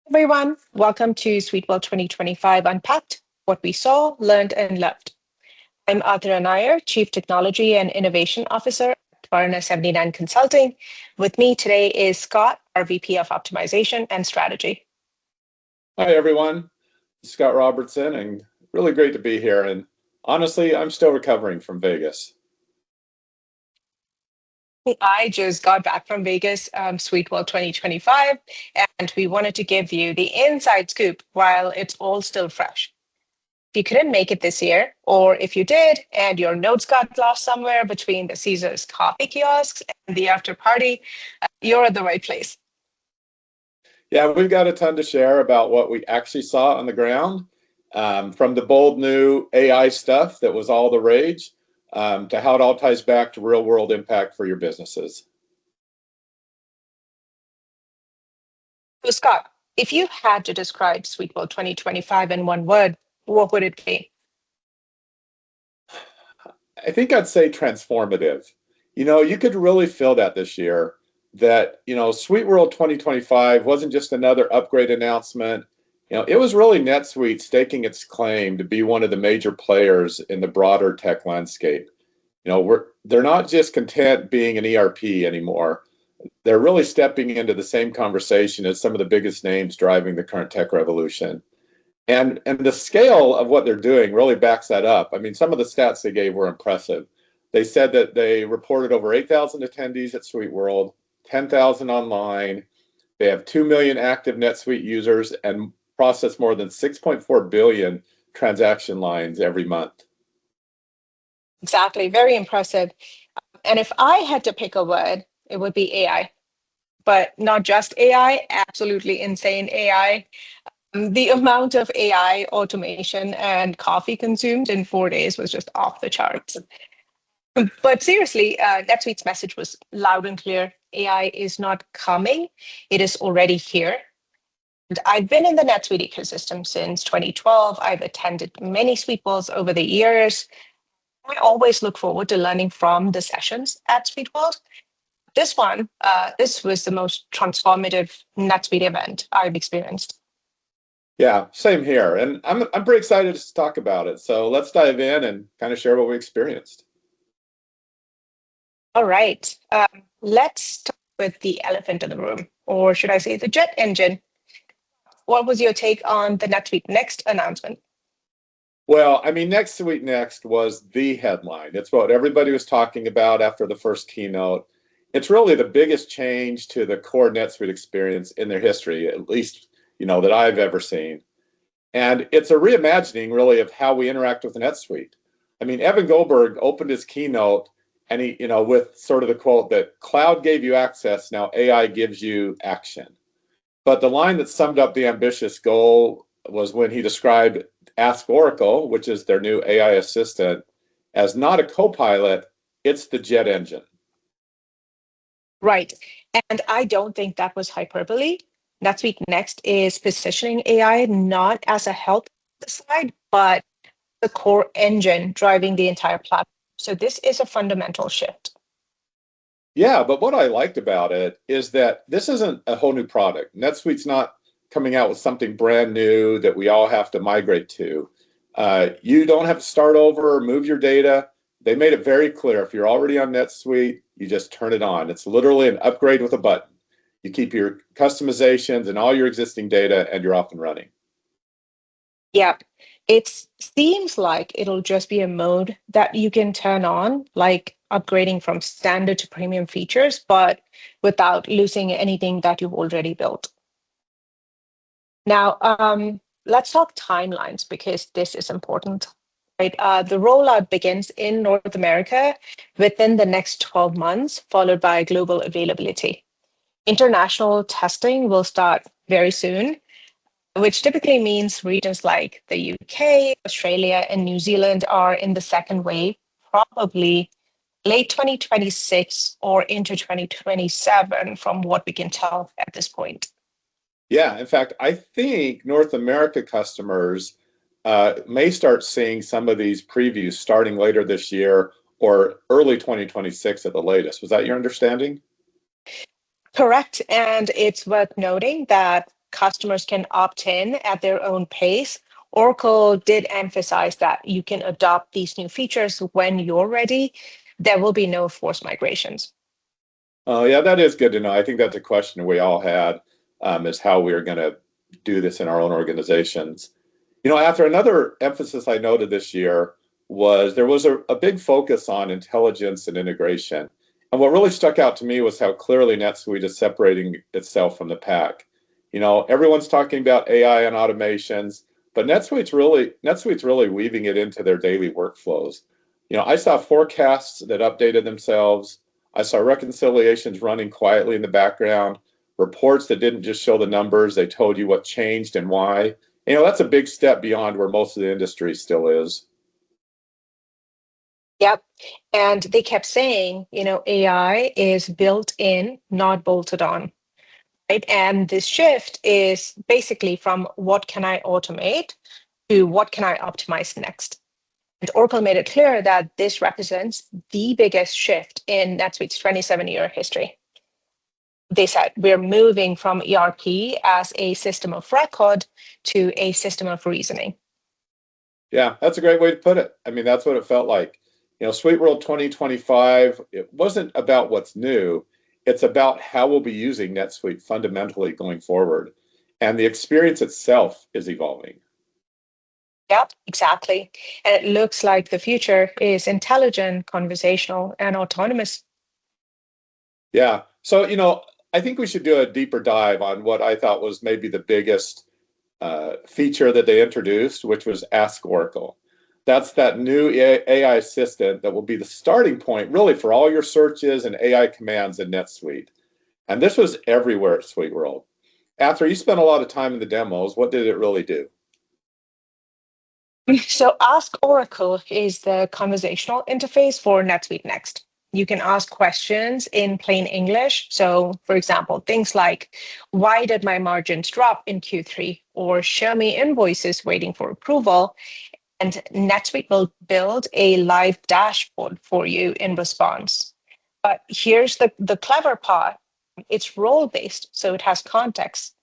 Everyone, welcome to SuiteWorld 2025 Unpacked, what we saw, learned, and loved. I'm Arthur Anayar, Chief Technology and Innovation Officer at Varna 79 Consulting. With me today is Scott, our VP of Optimization and Strategy. Hi, everyone. Scott Robertson, and really great to be here. And honestly, I'm still recovering from Vegas. I just got back from Vegas, SuiteWorld 2025, and we wanted to give you the inside scoop while it's all still fresh. If you couldn't make it this year, or if you did and your notes got lost somewhere between the Caesar's coffee kiosks and the after party, you're at the right place. Yeah, we've got a ton to share about what we actually saw on the ground, from the bold new AI stuff that was all the rage, to how it all ties back to real world impact for your businesses. So, Scott, if you had to describe SuiteWorld 2025 in one word, what would it be? I think I'd say transformative. You could really feel that this year, that, SuiteWorld 2025 wasn't just another upgrade announcement. It was really NetSuite staking its claim to be one of the major players in the broader tech landscape. They're not just content being an ERP anymore. They're really stepping into the same conversation as some of the biggest names driving the current tech revolution. And the scale of what they're doing really backs that up. I mean, some of the stats they gave were impressive. They said that they reported over 8,000 attendees at SuiteWorld, 10,000 online. They have 2 million active NetSuite users and process more than 6.4 billion transaction lines every month. Exactly, very impressive. And if I had to pick a word, it would be AI, but not just AI, absolutely insane AI. The amount of AI automation and coffee consumed in 4 days was just off the charts. But seriously, NetSuite's message was loud and clear. AI is not coming, it is already here. And I've been in the NetSuite ecosystem since 2012. I've attended many SuiteWorlds over the years. I always look forward to learning from the sessions at SuiteWorld. This was the most transformative NetSuite event I've experienced. Yeah, same here. And I'm pretty excited to talk about it. So let's dive in and kind of share what we experienced. All right, let's start with the elephant in the room, or should I say the jet engine. What was your take on the NetSuite Next announcement? Well, I mean, NetSuite Next was the headline. It's what everybody was talking about after the first keynote. It's really the biggest change to the core NetSuite experience in their history, at least, that I've ever seen. And it's a reimagining, really, of how we interact with NetSuite. I mean, Evan Goldberg opened his keynote and with sort of the quote that cloud gave you access, now AI gives you action. But the line that summed up the ambitious goal was when he described Ask Oracle, which is their new AI assistant, as not a co-pilot, it's the jet engine. Right. And I don't think that was hyperbole. NetSuite Next is positioning AI not as a help side, but the core engine driving the entire platform. So this is a fundamental shift. Yeah, but what I liked about it is that this isn't a whole new product. NetSuite's not coming out with something brand new that we all have to migrate to. You don't have to start over or move your data. They made it very clear. If you're already on NetSuite, you just turn it on. It's literally an upgrade with a button. You keep your customizations and all your existing data, and you're off and running. Yeah, it seems like it'll just be a mode that you can turn on, like upgrading from standard to premium features, but without losing anything that you've already built. Now, let's talk timelines because this is important. Right, the rollout begins in North America within the next 12 months, followed by global availability. International testing will start very soon, which typically means regions like the UK, Australia, and New Zealand are in the second wave, probably late 2026 or into 2027, from what we can tell at this point. Yeah, in fact, I think North America customers may start seeing some of these previews starting later this year or early 2026 at the latest. Was that your understanding? Correct. And it's worth noting that customers can opt in at their own pace. Oracle did emphasize that you can adopt these new features when you're ready. There will be no forced migrations. Oh, yeah, that is good to know. I think that's a question we all had, is how we are going to do this in our own organizations. After another emphasis I noted this year was there was a big focus on intelligence and integration. And what really stuck out to me was how clearly NetSuite is separating itself from the pack. Everyone's talking about AI and automations, but NetSuite's really weaving it into their daily workflows. I saw forecasts that updated themselves. I saw reconciliations running quietly in the background, reports that didn't just show the numbers, they told you what changed and why. That's a big step beyond where most of the industry still is. Yep. And they kept saying, AI is built in, not bolted on. Right? And this shift is basically from what can I automate to what can I optimize next. And Oracle made it clear that this represents the biggest shift in NetSuite's 27-year history. They said we're moving from ERP as a system of record to a system of reasoning. Yeah, that's a great way to put it. I mean, that's what it felt like. SuiteWorld 2025, it wasn't about what's new. It's about how we'll be using NetSuite fundamentally going forward. And the experience itself is evolving. Yep, exactly. And it looks like the future is intelligent, conversational, and autonomous. Yeah. So, I think we should do a deeper dive on what I thought was maybe the biggest feature that they introduced, which was Ask Oracle. That's that new AI assistant that will be the starting point really for all your searches and AI commands in NetSuite. And this was everywhere at SuiteWorld. After you spent a lot of time in the demos, what did it really do? So Ask Oracle is the conversational interface for NetSuite Next. You can ask questions in plain English. So, for example, things like, why did my margins drop in Q3? Or show me invoices waiting for approval. And NetSuite will build a live dashboard for you in response. But here's the clever part. It's role-based, so it has context.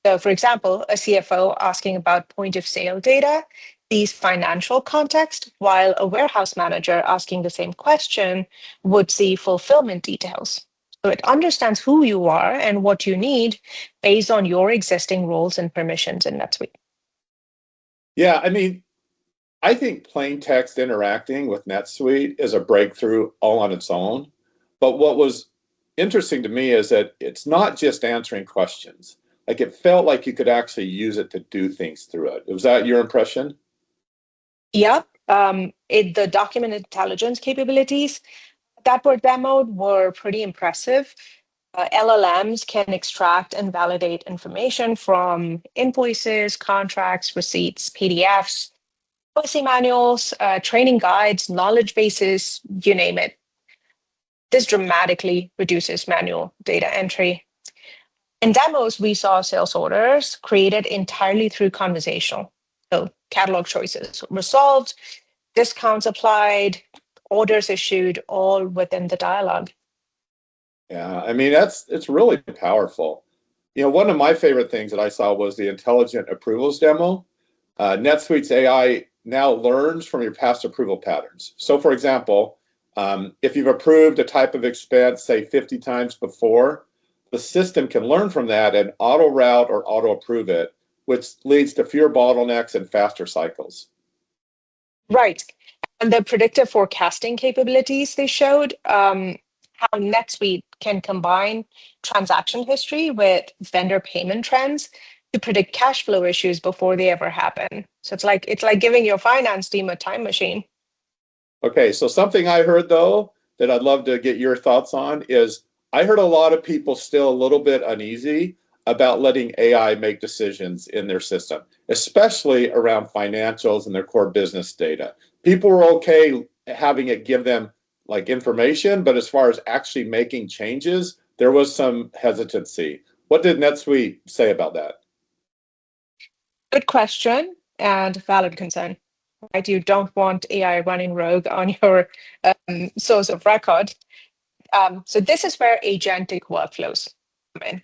So, for example, a CFO asking about point of sale data sees financial context, while a warehouse manager asking the same question would see fulfillment details. So it understands who you are and what you need based on your existing roles and permissions in NetSuite. Yeah, I mean, I think plain text interacting with NetSuite is a breakthrough all on its own. But what was interesting to me is that it's not just answering questions. Like it felt like you could actually use it to do things through it. Was that your impression? Yep. The document intelligence capabilities that were demoed were pretty impressive. LLMs can extract and validate information from invoices, contracts, receipts, PDFs, policy manuals, training guides, knowledge bases, you name it. This dramatically reduces manual data entry. In demos, we saw sales orders created entirely through conversational. So catalog choices resolved, discounts applied, orders issued, all within the dialogue. Yeah, I mean it's really powerful. One of my favorite things that I saw was the intelligent approvals demo. NetSuite's AI now learns from your past approval patterns. So, for example, if you've approved a type of expense, say 50 times before, the system can learn from that and auto route or auto approve it, which leads to fewer bottlenecks and faster cycles. Right. And the predictive forecasting capabilities they showed, how NetSuite can combine transaction history with vendor payment trends to predict cash flow issues before they ever happen. So it's like giving your finance team a time machine. Okay, so something I heard though that I'd love to get your thoughts on is I heard a lot of people still a little bit uneasy about letting AI make decisions in their system, especially around financials and their core business data. People were okay having it give them like information, but as far as actually making changes, there was some hesitancy. What did NetSuite say about that? Good question and valid concern. Right? You don't want AI running rogue on your source of record. So this is where agentic workflows come in.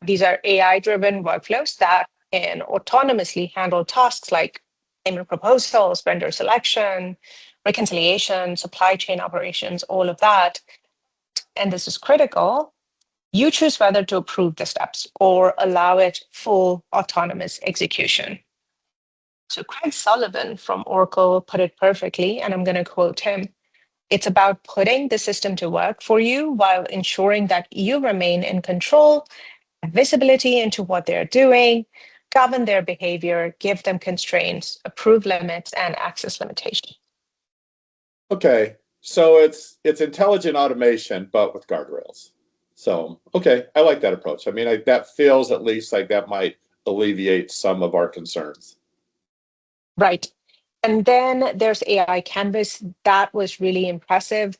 These are AI-driven workflows that can autonomously handle tasks like payment proposals, vendor selection, reconciliation, supply chain operations, all of that. And this is critical. You choose whether to approve the steps or allow it full autonomous execution. So Craig Sullivan from Oracle put it perfectly, and I'm going to quote him. It's about putting the system to work for you while ensuring that you remain in control, have visibility into what they're doing, govern their behavior, give them constraints, approve limits, and access limitations. Okay, so it's intelligent automation, but with guardrails. So, okay, I like that approach. I mean, that feels at least like that might alleviate some of our concerns. Right. And then there's AI Canvas. That was really impressive.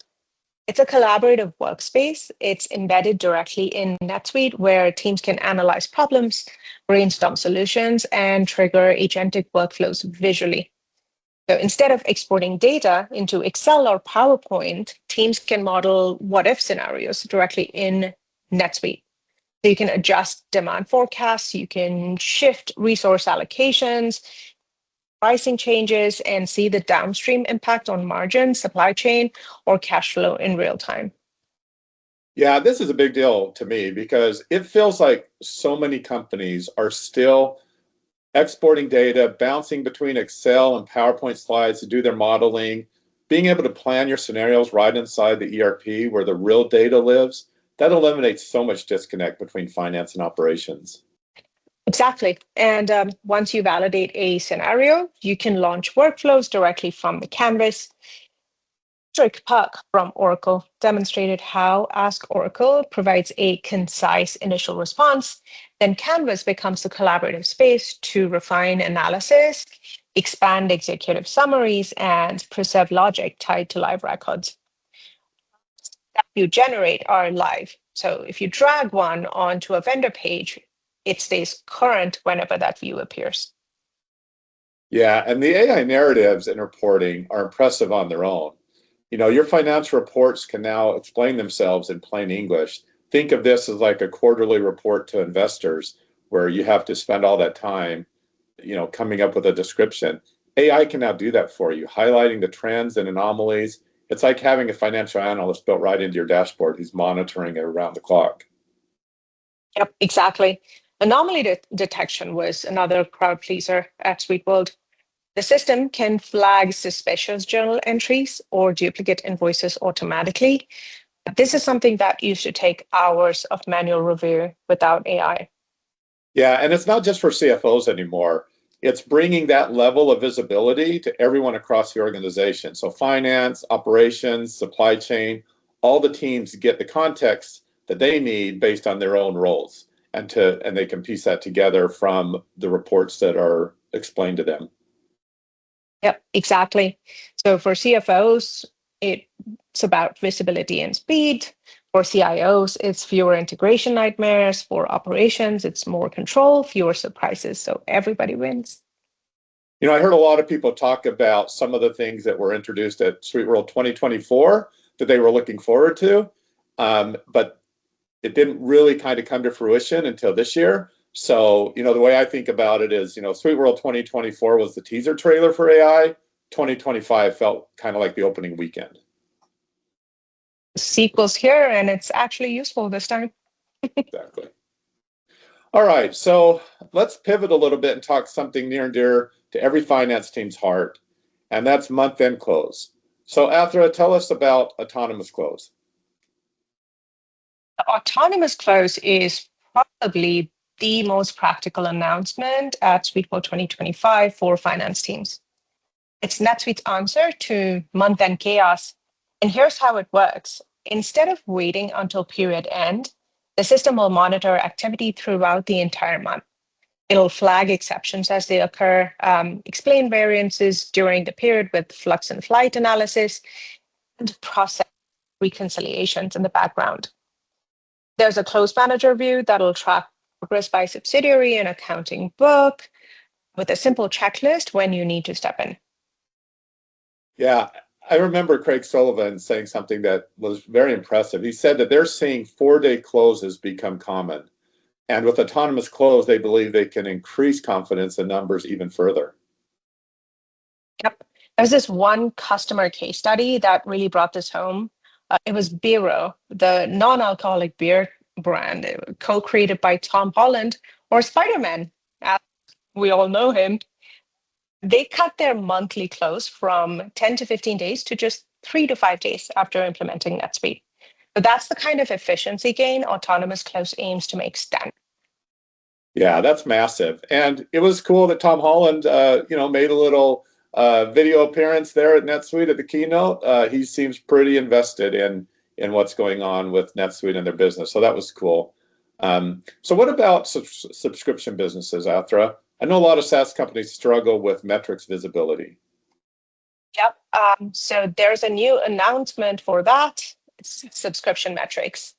It's a collaborative workspace. It's embedded directly in NetSuite where teams can analyze problems, brainstorm solutions, and trigger agentic workflows visually. So instead of exporting data into Excel or PowerPoint, teams can model what if scenarios directly in NetSuite. So you can adjust demand forecasts, you can shift resource allocations, pricing changes, and see the downstream impact on margin, supply chain, or cash flow in real time. Yeah, this is a big deal to me because it feels like so many companies are still exporting data, bouncing between Excel and PowerPoint slides to do their modeling, being able to plan your scenarios right inside the ERP where the real data lives. That eliminates so much disconnect between finance and operations. Exactly. And once you validate a scenario, you can launch workflows directly from the canvas. Patrick Puck from Oracle demonstrated how Ask Oracle provides a concise initial response. Then Canvas becomes a collaborative space to refine analysis, expand executive summaries, and preserve logic tied to live records that you generate are live. So if you drag one onto a vendor page, it stays current whenever that view appears. Yeah, and the AI narratives in reporting are impressive on their own. You know, your financial reports can now explain themselves in plain English. Think of this as like a quarterly report to investors where you have to spend all that time, coming up with a description. AI can now do that for you, highlighting the trends and anomalies. It's like having a financial analyst built right into your dashboard who's monitoring it around the clock. Yep, exactly. Anomaly detection was another crowd pleaser at SuiteWorld. The system can flag suspicious journal entries or duplicate invoices automatically. This is something that used to take hours of manual review without AI. Yeah, and it's not just for CFOs anymore. It's bringing that level of visibility to everyone across the organization. So finance, operations, supply chain, all the teams get the context that they need based on their own roles, and they can piece that together from the reports that are explained to them. Yep, exactly. So for CFOs, it's about visibility and speed. For CIOs, it's fewer integration nightmares. For operations, it's more control, fewer surprises. So everybody wins. You know, I heard a lot of people talk about some of the things that were introduced at SuiteWorld 2024 that they were looking forward to, but it didn't really kind of come to fruition until this year. So, the way I think about it is, SuiteWorld 2024 was the teaser trailer for AI. 2025 felt kind of like the opening weekend. Sequels here, and it's actually useful this time. Exactly. All right, so let's pivot a little bit and talk something near and dear to every finance team's heart, and that's month-end close. So, Athra, tell us about autonomous close. Autonomous close is probably the most practical announcement at SuiteWorld 2025 for finance teams. It's NetSuite's answer to month-end chaos. And here's how it works. Instead of waiting until period end, the system will monitor activity throughout the entire month. It'll flag exceptions as they occur, explain variances during the period with flux and flight analysis, and process reconciliations in the background. There's a close manager view that'll track progress by subsidiary and accounting book with a simple checklist when you need to step in. Yeah, I remember Craig Sullivan saying something that was very impressive. He said that they're seeing 4-day closes become common. And with autonomous close, they believe they can increase confidence in numbers even further. Yep. There's this one customer case study that really brought this home. It was Biro, the non-alcoholic beer brand, co-created by Tom Holland or Spider-Man, as we all know him. They cut their monthly close from 10 to 15 days to just 3 to 5 days after implementing NetSuite. So that's the kind of efficiency gain autonomous close aims to make stand. Yeah, that's massive. And it was cool that Tom Holland, made a little video appearance there at NetSuite at the keynote. He seems pretty invested in what's going on with NetSuite and their business. So that was cool. So what about subscription businesses, Athra? I know a lot of SaaS companies struggle with metrics visibility. Yep. So there's a new announcement for that. It's subscription metrics,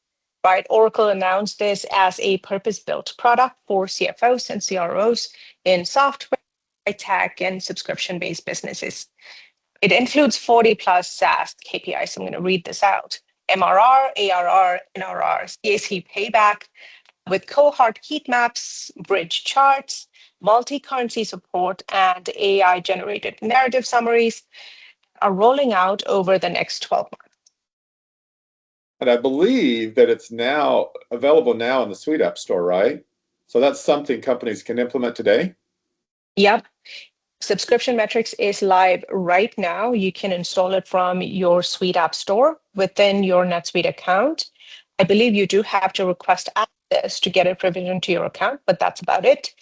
right? Oracle announced this as a purpose-built product for CFOs and CROs in software, tech, and subscription-based businesses. It includes 40 plus SaaS KPIs. I'm going to read this out. MRR, ARR, NRR, CAC payback with cohort heat maps, bridge charts, multi-currency support, and AI-generated narrative summaries are rolling out over the next 12 months. And I believe that it's now available now in the Suite App Store, right? So that's something companies can implement today. Yep. Subscription Metrics is live right now. You can install it from your Suite App Store within your NetSuite account. I believe you do have to request access to get it provisioned to your account, but that's about it.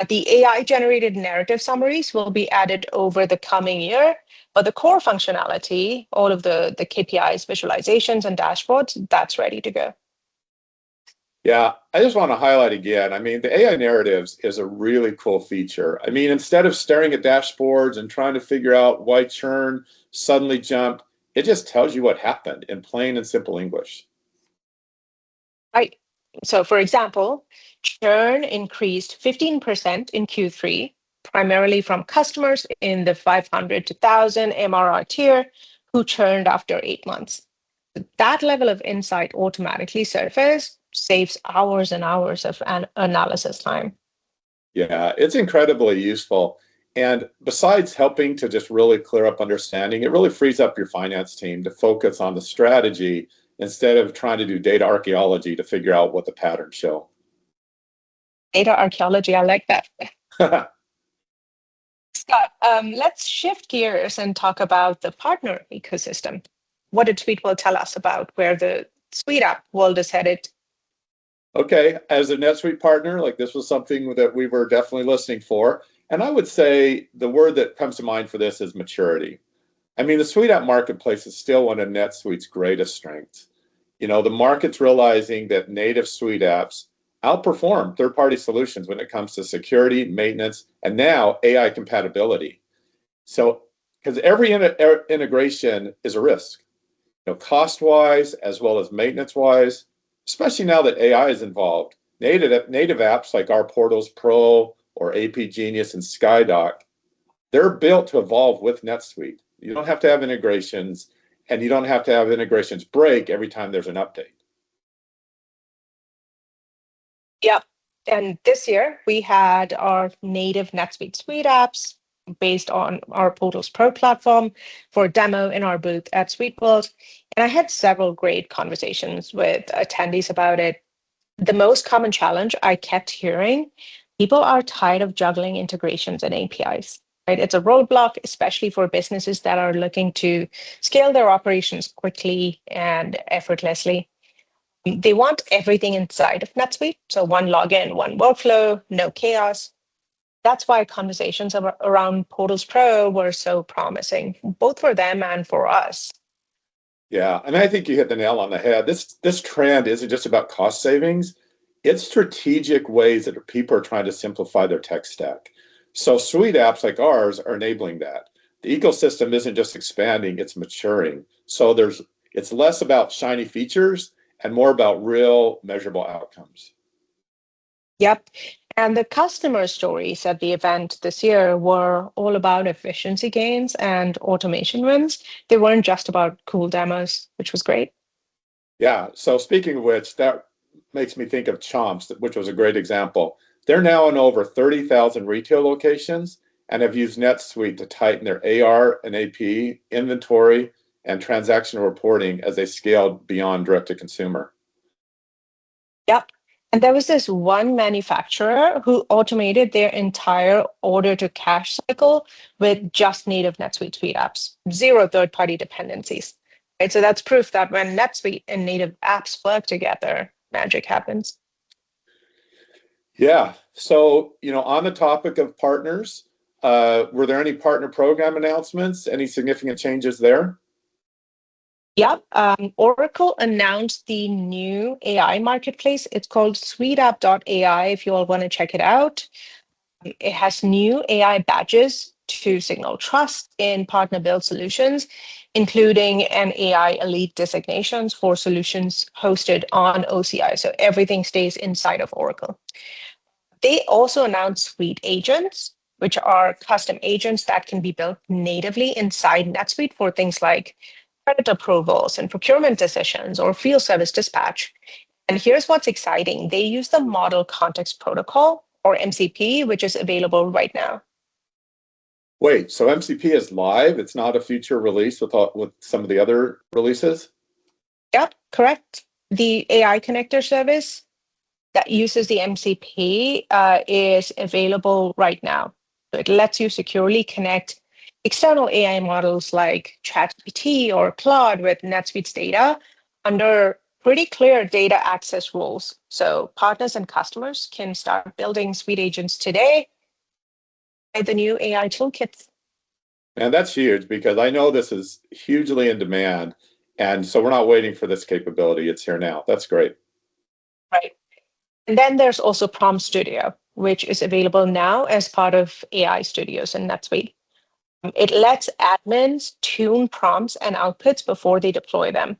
The AI generated narrative summaries will be added over the coming year, but the core functionality, all of the KPIs, visualizations, and dashboards, that's ready to go. Yeah, I just want to highlight again. I mean, the AI narratives is a really cool feature. I mean, instead of staring at dashboards and trying to figure out why churn suddenly jumped, it just tells you what happened in plain and simple English. Right. So, for example, churn increased 15% in Q3, primarily from customers in the 500 to 1,000 MRR tier who churned after 8 months. That level of insight automatically surfaces, saves hours and hours of analysis time. Yeah, it's incredibly useful. And besides helping to just really clear up understanding, it really frees up your finance team to focus on the strategy instead of trying to do data archaeology to figure out what the patterns show. Data archaeology, I like that. Scott, let's shift gears and talk about the partner ecosystem. What did SuiteWorld tell us about where the Suite app world is headed? Okay, as a NetSuite partner, like this was something that we were definitely listening for. And I would say the word that comes to mind for this is maturity. I mean, the Suite App marketplace is still one of NetSuite's greatest strengths. You know, the market's realizing that native Suite apps outperform third-party solutions when it comes to security, maintenance, and now AI compatibility. So, because every integration is a risk, cost-wise as well as maintenance-wise, especially now that AI is involved. Native apps like our Portals Pro or AP Genius and SkyDoc, they're built to evolve with NetSuite. You don't have to have integrations, and you don't have to have integrations break every time there's an update. Yep. And this year we had our native NetSuite Suite apps based on our Portals Pro platform for demo in our booth at SuiteWorld. And I had several great conversations with attendees about it. The most common challenge I kept hearing, people are tired of juggling integrations and APIs. Right? It's a roadblock, especially for businesses that are looking to scale their operations quickly and effortlessly. They want everything inside of NetSuite. So one login, one workflow, no chaos. That's why conversations around Portals Pro were so promising, both for them and for us. Yeah, and I think you hit the nail on the head. This trend isn't just about cost savings. It's strategic ways that people are trying to simplify their tech stack. So Suite apps like ours are enabling that. The ecosystem isn't just expanding, it's maturing. So it's less about shiny features and more about real measurable outcomes. Yep. And the customer stories at the event this year were all about efficiency gains and automation wins. They weren't just about cool demos, which was great. Yeah, so speaking of which, that makes me think of Chomps, which was a great example. They're now in over 30,000 retail locations and have used NetSuite to tighten their AR and AP inventory and transactional reporting as they scaled beyond direct to consumer. Yep. And there was this one manufacturer who automated their entire order to cash cycle with just native NetSuite Suite apps, zero third-party dependencies. Right? So that's proof that when NetSuite and native apps work together, magic happens. Yeah. So, on the topic of partners, were there any partner program announcements? Any significant changes there? Yep. Oracle announced the new AI marketplace. It's called SuiteApp.ai if you all want to check it out. It has new AI badges to signal trust in partner built solutions, including an AI elite designations for solutions hosted on OCI. So everything stays inside of Oracle. They also announced Suite agents, which are custom agents that can be built natively inside NetSuite for things like credit approvals and procurement decisions or field service dispatch. And here's what's exciting. They use the Model Context Protocol, or MCP, which is available right now. Wait, so MCP is live? It's not a future release with some of the other releases? Yep, correct. The AI connector service that uses the MCP is available right now. So it lets you securely connect external AI models like ChatGPT or Claude with NetSuite's data under pretty clear data access rules. So partners and customers can start building Suite agents today by the new AI toolkits. And that's huge because I know this is hugely in demand. And so we're not waiting for this capability. It's here now. That's great. Right. And then there's also Prompt Studio, which is available now as part of AI Studios in NetSuite. It lets admins tune prompts and outputs before they deploy them.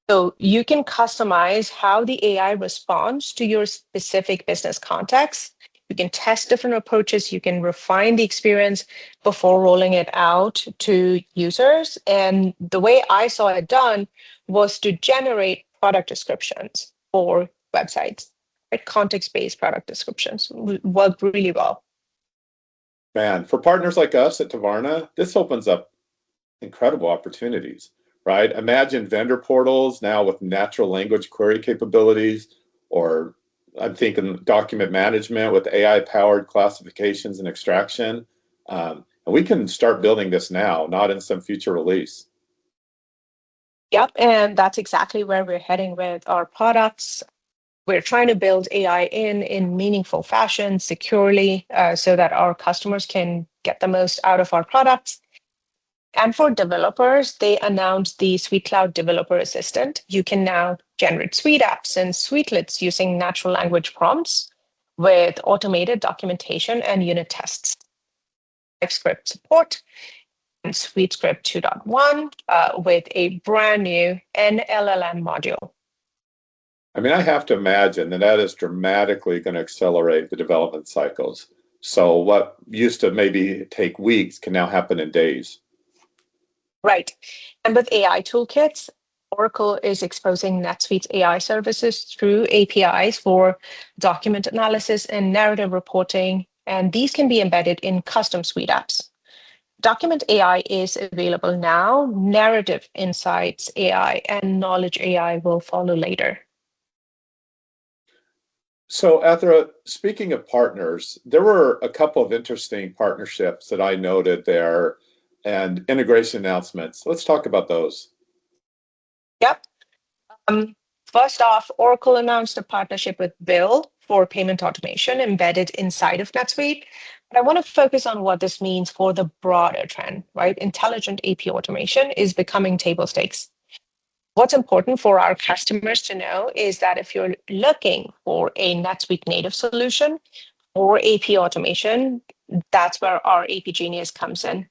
So you can customize how the AI responds to your specific business context. You can test different approaches. You can refine the experience before rolling it out to users. And the way I saw it done was to generate product descriptions for websites, right? Context-based product descriptions worked really well. Man, for partners like us at Tavarna, this opens up incredible opportunities, right? Imagine vendor portals now with natural language query capabilities, or I'm thinking document management with AI powered classifications and extraction. And we can start building this now, not in some future release. Yep, and that's exactly where we're heading with our products. We're trying to build AI in meaningful fashion, securely, so that our customers can get the most out of our products. And for developers, they announced the Suite Cloud Developer Assistant. You can now generate Suite apps and Suitelets using natural language prompts with automated documentation and unit tests. TypeScript support and SuiteScript 2.1 with a brand new NLLM module. I mean, I have to imagine that that is dramatically going to accelerate the development cycles. So what used to maybe take weeks can now happen in days. Right. And with AI toolkits, Oracle is exposing NetSuite's AI services through APIs for document analysis and narrative reporting, and these can be embedded in custom Suite apps. Document AI is available now, Narrative Insights AI and Knowledge AI will follow later. So, Athra, speaking of partners, there were a couple of interesting partnerships that I noted there and integration announcements. Let's talk about those. Yep. Um, First off, Oracle announced a partnership with Bill for payment automation embedded inside of NetSuite. But I want to focus on what this means for the broader trend, right? Intelligent AP automation is becoming table stakes. What's important for our customers to know is that if you're looking for a NetSuite native solution or AP automation, that's where our AP Genius comes in.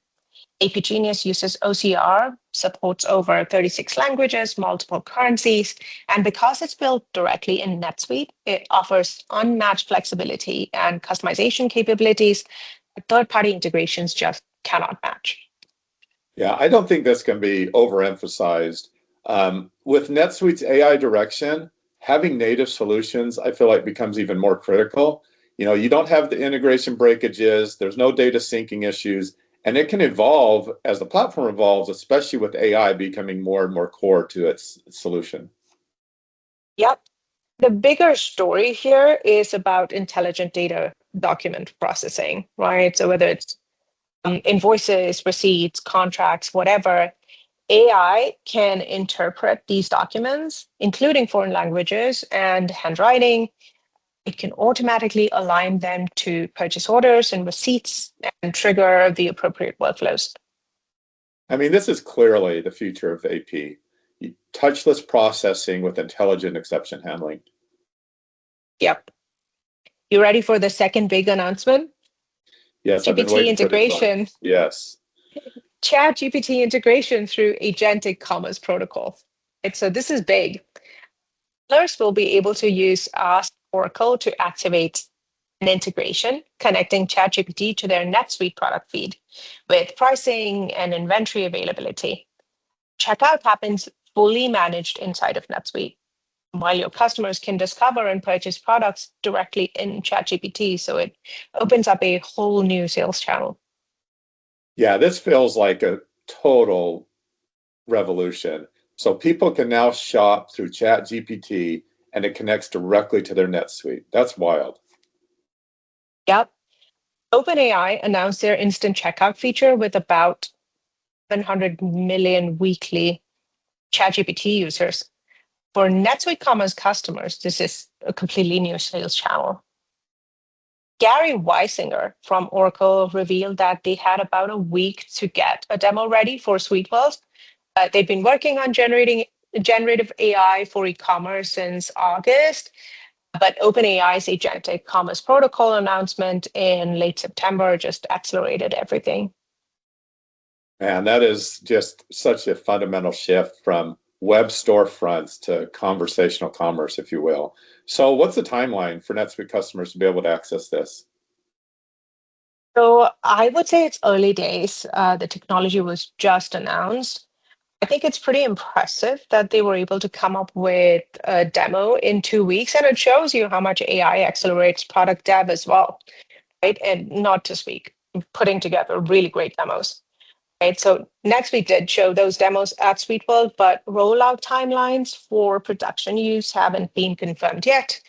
AP Genius uses OCR, supports over 36 languages, multiple currencies, and because it's built directly in NetSuite, it offers unmatched flexibility and customization capabilities that third-party integrations just cannot match. Yeah, I don't think this can be overemphasized. With NetSuite's AI direction, having native solutions, I feel like becomes even more critical. You don't have the integration breakages, there's no data syncing issues, and it can evolve as the platform evolves, especially with AI becoming more and more core to its solution. Yep. The bigger story here is about intelligent data document processing, right? So whether it's invoices, receipts, contracts, whatever, AI can interpret these documents, including foreign languages and handwriting. It can automatically align them to purchase orders and receipts and trigger the appropriate workflows. I mean, this is clearly the future of AP. Touchless processing with intelligent exception handling. Yep. You ready for the second big announcement? Yes, I've been GPT waiting for this one. integration. Yes. Chat GPT integration through agentic commerce protocol. Right, so this is big. Sellers will be able to use Ask Oracle to activate an integration connecting ChatGPT to their NetSuite product feed with pricing and inventory availability. Checkout happens fully managed inside of NetSuite, while your customers can discover and purchase products directly in ChatGPT. So it opens up a whole new sales channel. Yeah, this feels like a total revolution. So people can now shop through Chat GPT and it connects directly to their NetSuite. That's wild. Yep. OpenAI announced their instant checkout feature with about 700 million weekly ChatGPT users. For NetSuite Commerce customers, this is a completely new sales channel. Gary Weisinger from Oracle revealed that they had about a week to get a demo ready for SuiteWorld. They've been working on generating generative AI for e-commerce since August, but OpenAI's agentic commerce protocol announcement in late September just accelerated everything. And that is just such a fundamental shift from web storefronts to conversational commerce, if you will. So, what's the timeline for NetSuite customers to be able to access this? So I would say it's early days. The technology was just announced. I think it's pretty impressive that they were able to come up with a demo in 2 weeks, and it shows you how much AI accelerates product dev as well, right? And not to speak, putting together really great demos, right? So next week did show those demos at SuiteWorld, but rollout timelines for production use haven't been confirmed yet.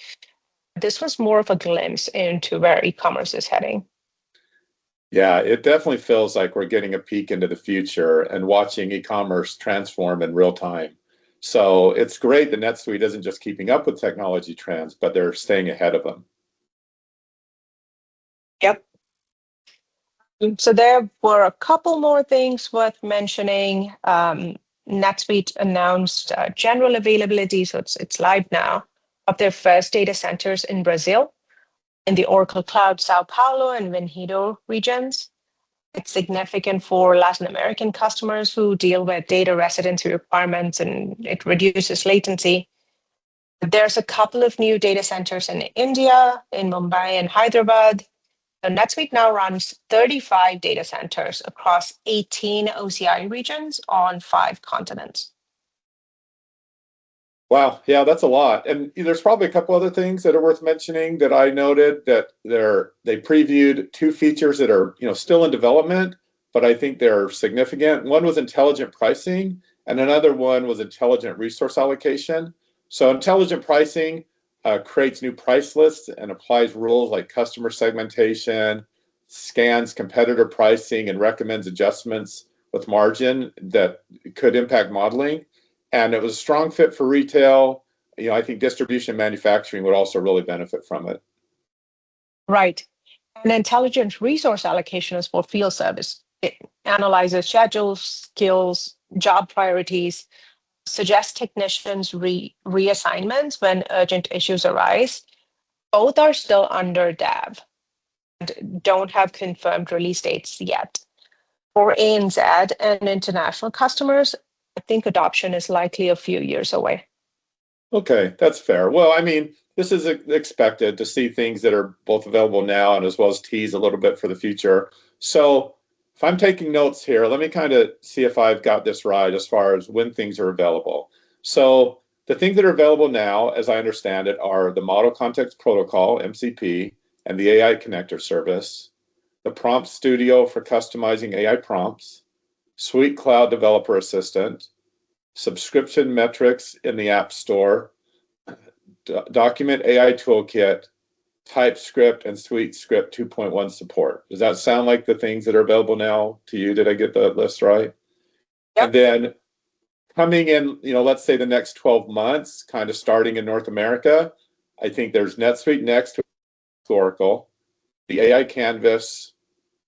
This was more of a glimpse into where e-commerce is heading. Yeah, it definitely feels like we're getting a peek into the future and watching e-commerce transform in real time. So it's great that NetSuite isn't just keeping up with technology trends, but they're staying ahead of them. Yep. So there were a couple more things worth mentioning. NetSuite announced general availability, so it's live now, of their first data centers in Brazil, in the Oracle Cloud Sao Paulo and Venhido regions. It's significant for Latin American customers who deal with data residency requirements, and it reduces latency. There's a couple of new data centers in India, in Mumbai and Hyderabad. So NetSuite now runs 35 data centers across 18 OCI regions on 5 continents. Wow, yeah, that's a lot. And there's probably a couple other things that are worth mentioning that I noted that they previewed two features that are, still in development, but I think they're significant. One was intelligent pricing, and another one was intelligent resource allocation. So intelligent pricing creates new price lists and applies rules like customer segmentation, scans competitor pricing, and recommends adjustments with margin that could impact modeling, and it was a strong fit for retail. I think distribution and manufacturing would also really benefit from it. Right. And intelligent resource allocation is for field service. It analyzes schedules, skills, job priorities, suggests technicians reassignments when urgent issues arise. Both are still under dev and don't have confirmed release dates yet. For ANZ and international customers, I think adoption is likely a few years away. Okay, that's fair. Well, I mean, this is expected to see things that are both available now and as well as tease a little bit for the future. So if I'm taking notes here, let me kind of see if I've got this right as far as when things are available. So the things that are available now, as I understand it, are the Model Context Protocol, MCP, and the AI Connector service, the Prompt Studio for customizing AI prompts, Suite Cloud Developer Assistant, subscription metrics in the App Store, Document AI Toolkit, TypeScript, and Suite Script 2.1 support. Does that sound like the things that are available now to you? Did I get the list right? And Yep. then coming in, let's say the next 12 months, kind of starting in North America, I think there's NetSuite Next to Oracle, the AI Canvas,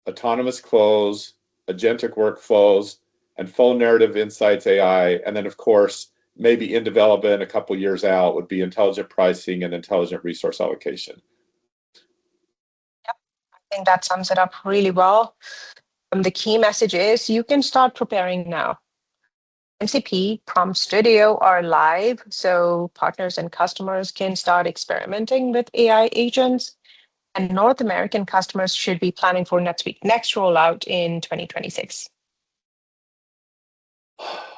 Autonomous Close, Agentic Workflows, and Full Narrative Insights AI. And then, of course, maybe in development a couple years out would be intelligent pricing and intelligent resource allocation. I think that sums it up really well. The key message is you can start preparing now. MCP, Prompt Studio are live, so partners and customers can start experimenting with AI agents. And North American customers should be planning for NetSuite Next rollout in 2026.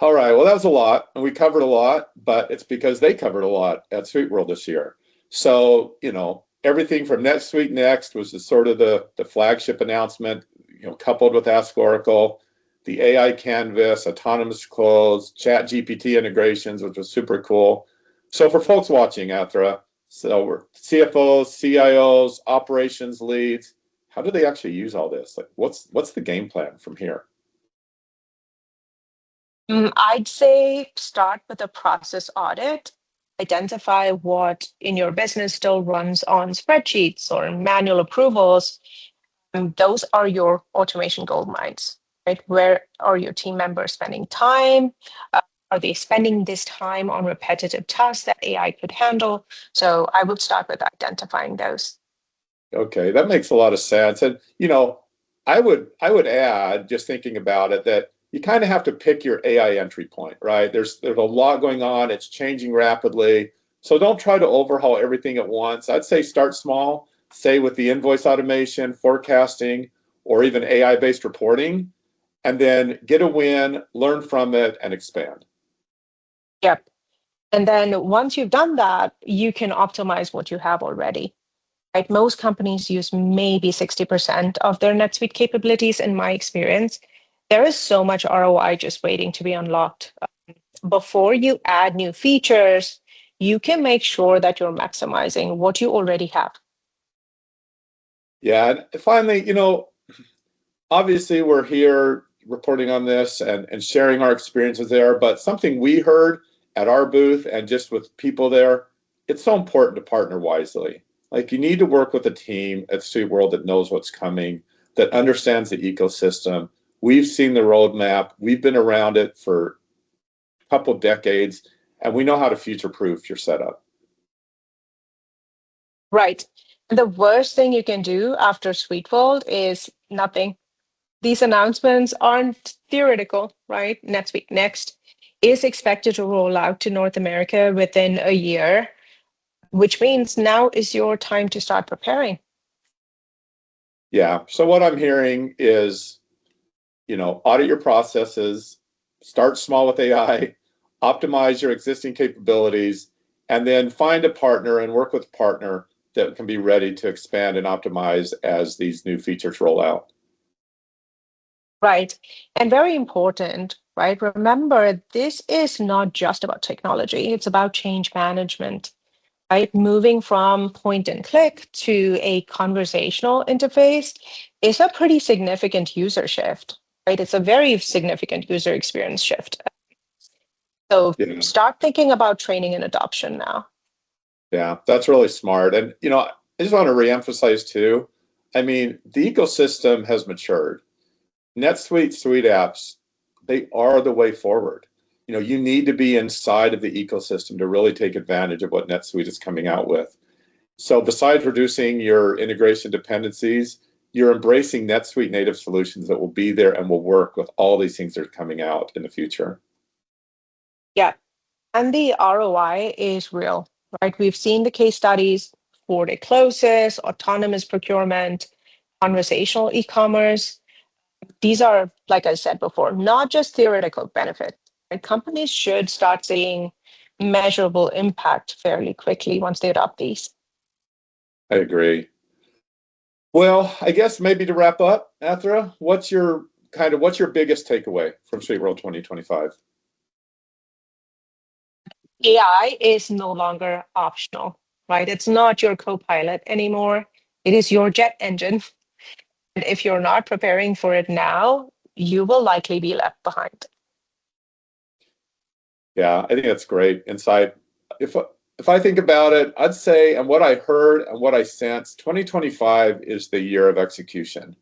All right, well, that was a lot, and we covered a lot, but it's because they covered a lot at SuiteWorld this year. So, everything from NetSuite Next was the flagship announcement, coupled with Ask Oracle, the AI Canvas, Autonomous Close, Chat GPT integrations, which was super cool. So for folks watching, Athra, so we're CFOs, CIOs, operations leads, how do they actually use all this? Like, what's the game plan from here? I'd say start with a process audit. Identify what in your business still runs on spreadsheets or manual approvals. Those are your automation gold mines, right? Where are your team members spending time? Are they spending this time on repetitive tasks that AI could handle? So I would start with identifying those. Okay, that makes a lot of sense. And I would add, just thinking about it, that you kind of have to pick your AI entry point, right? There's a lot going on, it's changing rapidly. So don't try to overhaul everything at once. I'd say start small, say with the invoice automation, forecasting, or even AI-based reporting, and then get a win, learn from it, and expand. Yep. And then once you've done that, you can optimize what you have already. Right? Most companies use maybe 60% of their NetSuite capabilities, in my experience. There is so much ROI just waiting to be unlocked. Before you add new features, you can make sure that you're maximizing what you already have. Yeah, and finally, obviously we're here reporting on this and sharing our experiences there, but something we heard at our booth and just with people there, it's so important to partner wisely. Like you need to work with a team at SuiteWorld that knows what's coming, that understands the ecosystem. We've seen the roadmap, we've been around it for a couple decades, and we know how to future-proof your setup. Right. The worst thing you can do after SuiteWorld is nothing. These announcements aren't theoretical, right? NetSuite Next is expected to roll out to North America within a year, which means now is your time to start preparing. Yeah, so what I'm hearing is audit your processes, start small with AI, optimize your existing capabilities, and then find a partner and work with a partner that can be ready to expand and optimize as these new features roll out. Right. And very important, right? Remember, this is not just about technology, it's about change management, right? Moving from point and click to a conversational interface is a pretty significant user shift, right? It's a very significant user experience shift. So Yeah, start thinking about training and adoption now. yeah, that's really smart. And I just want to reemphasize too. I mean, the ecosystem has matured. NetSuite Suite apps, they are the way forward. You need to be inside of the ecosystem to really take advantage of what NetSuite is coming out with. So besides reducing your integration dependencies, you're embracing NetSuite native solutions that will be there and will work with all these things that are coming out in the future. Yeah. And the ROI is real, right? We've seen the case studies, 4-day closes, autonomous procurement, conversational e-commerce. These are, like I said before, not just theoretical benefits. Right? Companies should start seeing measurable impact fairly quickly once they adopt these. I agree. Well, I guess maybe to wrap up, Athra, what's your biggest takeaway from SuiteWorld 2025? AI is no longer optional, right? It's not your co-pilot anymore. It is your jet engine. And if you're not preparing for it now, you will likely be left behind. Yeah, I think that's great insight. If I think about it, I'd say, and what I heard and what I sensed, 2025 is the year of execution.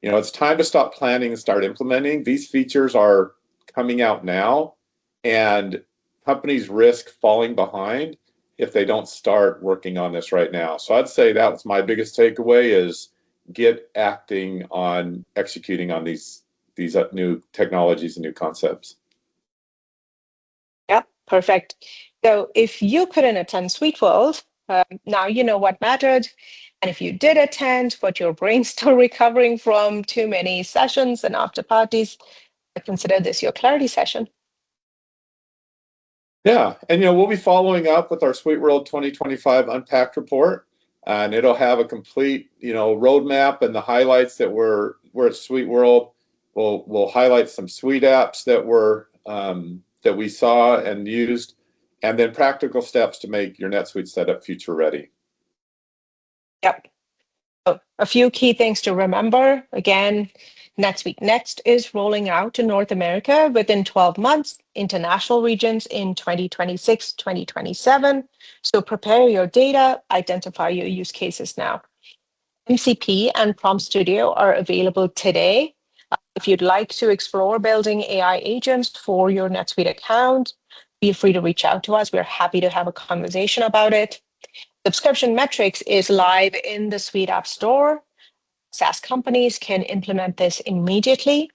It's time to stop planning and start implementing. These features are coming out now, and companies risk falling behind if they don't start working on this right now. So I'd say that was my biggest takeaway is get acting on executing on these new technologies and new concepts. Yeah, perfect. So if you couldn't attend SuiteWorld, now you know what mattered. And if you did attend, but your brain's still recovering from too many sessions and after parties, consider this your clarity session. Yeah, and we'll be following up with our SuiteWorld 2025 Unpacked report, and it'll have a complete roadmap and the highlights that we're at SuiteWorld. We'll highlight some Suite apps that we saw and used, and then practical steps to make your NetSuite setup future ready. Yep. So a few key things to remember. Again, NetSuite Next is rolling out to North America within 12 months, international regions in 2026, 2027. So prepare your data, identify your use cases now. MCP and Prompt Studio are available today. If you'd like to explore building AI agents for your NetSuite account, feel free to reach out to us. We're happy to have a conversation about it. Subscription Metrics is live in the Suite App Store. SaaS companies can implement this immediately.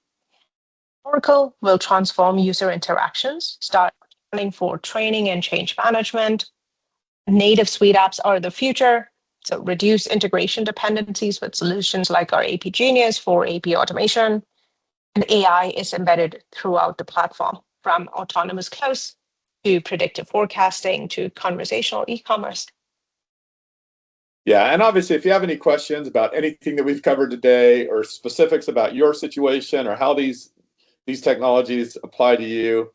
Oracle will transform user interactions, start planning for training and change management. Native Suite apps are the future. So reduce integration dependencies with solutions like our AP Genius for AP automation. And AI is embedded throughout the platform, from autonomous close to predictive forecasting to conversational e-commerce. Yeah, and obviously, if you have any questions about anything that we've covered today or specifics about your situation or how these technologies apply to you,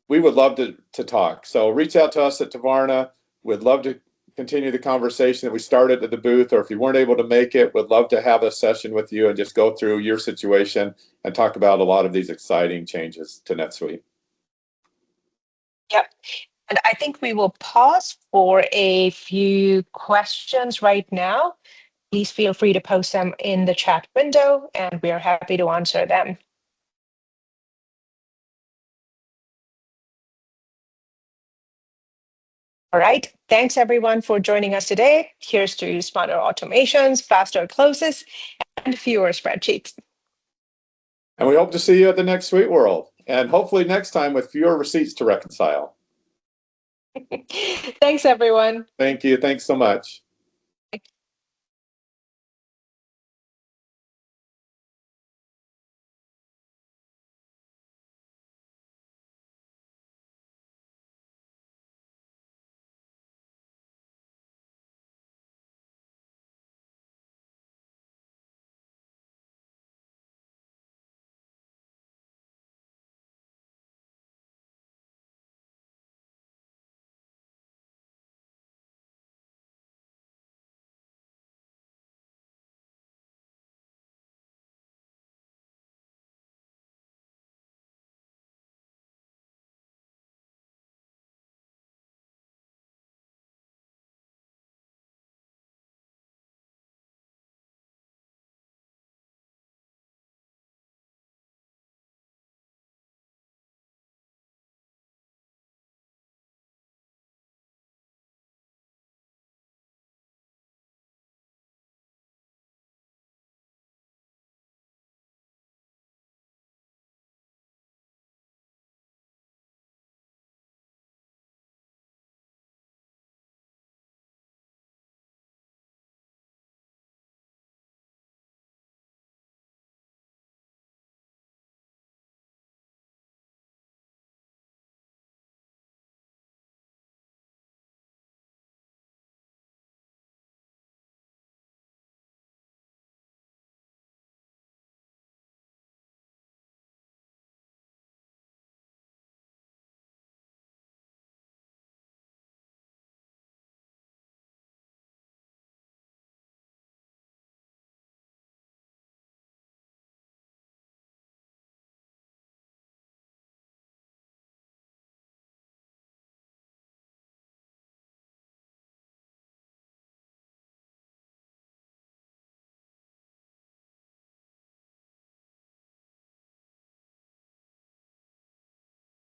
we would love to talk. So reach out to us at Tavarna. We'd love to continue the conversation that we started at the booth, or if you weren't able to make it, we'd love to have a session with you and just go through your situation and talk about a lot of these exciting changes to NetSuite. Yep. And I think we will pause for a few questions right now. Please feel free to post them in the chat window, and we are happy to answer them. All right. Thanks, everyone, for joining us today. Here's to smarter automations, faster closes, and fewer spreadsheets. And we hope to see you at the next SuiteWorld, and hopefully next time with fewer receipts to reconcile. Thanks, everyone. Thank you. Thanks so much.